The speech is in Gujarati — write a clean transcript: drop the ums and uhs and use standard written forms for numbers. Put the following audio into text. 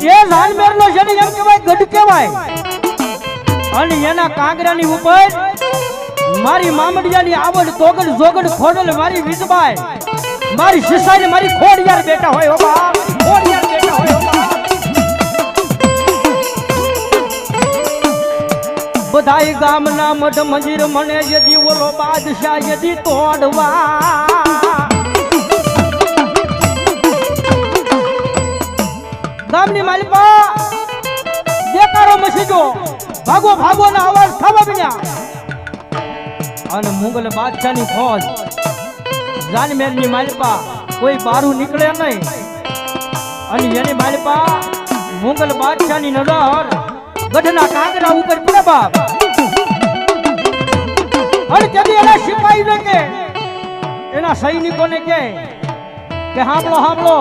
એ ઝાલમેરનો છે ને એમ કહેવાય ગઢ કહેવાય અને એના કાંગરાની ઉપર મારી મામડિયાની આવડ તોગડ જોગડ ખોડલ મારી વિજબાઈ મારી સિસાઈ મારી ખોડિયાર બેટા હોય ઓ બા ખોડિયાર બેટા હોય ઓ બા બધાય ગામના મઢ મંજીર મને યદી ઓલો બાદશાહ યદી તોડવા ગામની માલિપા દેકારો મસીજો ભાગો ભાગો ના અવાજ થવા બન્યા અને મુગલ બાદશાહની ફોજ ઝાલમેરની માલિપા કોઈ બારું નીકળે નહીં અને એની માલિપા મુગલ બાદશાહની નજર ગઢના કાંગરા ઉપર પડે બાપ અને તેથી એના સિપાહીને કે એના સૈનિકોને કે હાંભળો હાંભળો